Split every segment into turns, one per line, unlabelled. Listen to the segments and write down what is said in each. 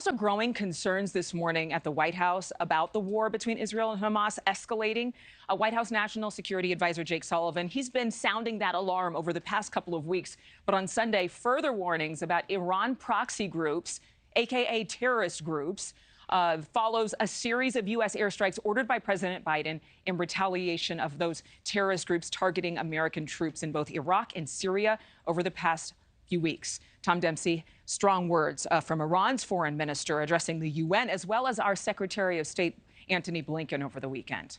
Also, growing concerns this morning at the White House about the war between Israel and Hamas escalating. White House National Security Advisor Jake Sullivan, he's been sounding that alarm over the past couple of weeks. But on Sunday, further warnings about Iran proxy groups, a.k.a. terrorist groups, follows a series of U.S. airstrikes ordered by President Biden in retaliation of those terrorist groups targeting American troops in both Iraq and Syria over the past few weeks. Tom Dempsey, strong words from Iran's foreign minister addressing the UN, as well as our Secretary of State, Antony Blinken, over the weekend.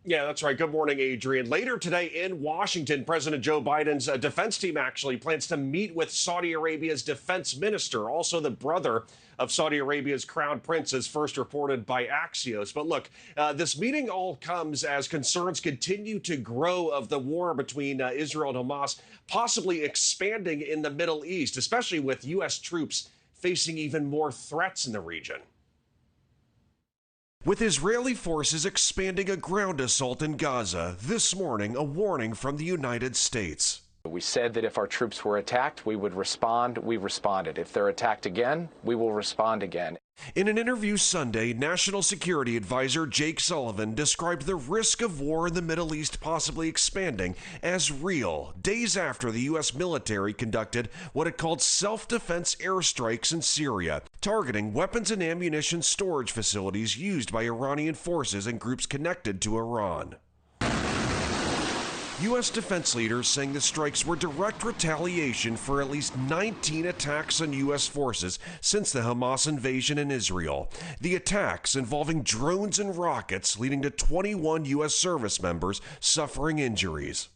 Yeah, that's right. Good morning, Adrienne. Later today in Washington, President Joe Biden's defense team actually plans to meet with Saudi Arabia's defense minister, also the brother of Saudi Arabia's crown prince, as first reported by Axios. But look, this meeting all comes as concerns continue to grow of the war between Israel and Hamas, possibly expanding in the Middle East, especially with U.S. troops facing even more threats in the region. With Israeli forces expanding a ground assault in Gaza, this morning a warning from the United States.
We said that if our troops were attacked, we would respond. We responded. If they're attacked again, we will respond again.
In an interview Sunday, National Security Advisor Jake Sullivan described the risk of war in the Middle East possibly expanding as real, days after the U.S. military conducted what it called self-defense airstrikes in Syria, targeting weapons and ammunition storage facilities used by Iranian forces and groups connected to Iran. U.S. defense leaders saying the strikes were direct retaliation for at least 19 attacks on U.S. forces since the Hamas invasion in Israel. The attacks involving drones and rockets leading to 21 U.S. service members suffering injuries.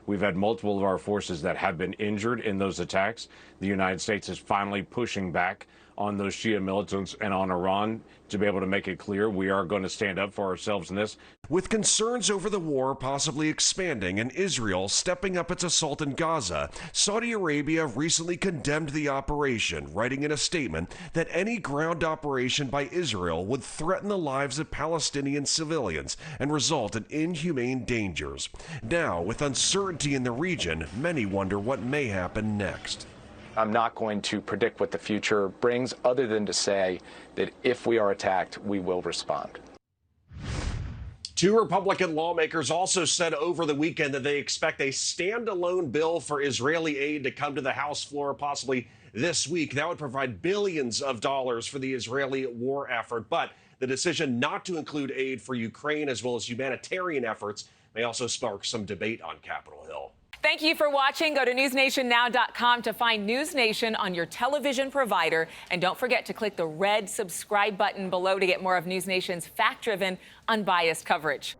We've had multiple of our forces that have been injured in those attacks. The United States is finally pushing back on those Shia militants and on Iran to be able to make it clear we are going to stand up for ourselves in this.
With concerns over the war possibly expanding and Israel stepping up its assault in Gaza, Saudi Arabia recently condemned the operation, writing in a statement that any ground operation by Israel would threaten the lives of Palestinian civilians and result in inhumane dangers. Now, with uncertainty in the region, many wonder what may happen next.
I'm not going to predict what the future brings, other than to say that if we are attacked, we will respond.
Two Republican lawmakers also said over the weekend that they expect a standalone bill for Israeli aid to come to the House floor possibly this week. That would provide billions of dollars for the Israeli war effort. But the decision not to include aid for Ukraine as well as humanitarian efforts may also spark some debate on Capitol Hill.
Thank you for watching. Go to newsnationnow.com to find NewsNation on your television provider. And don't forget to click the red subscribe button below to get more of NewsNation's fact-driven, unbiased coverage.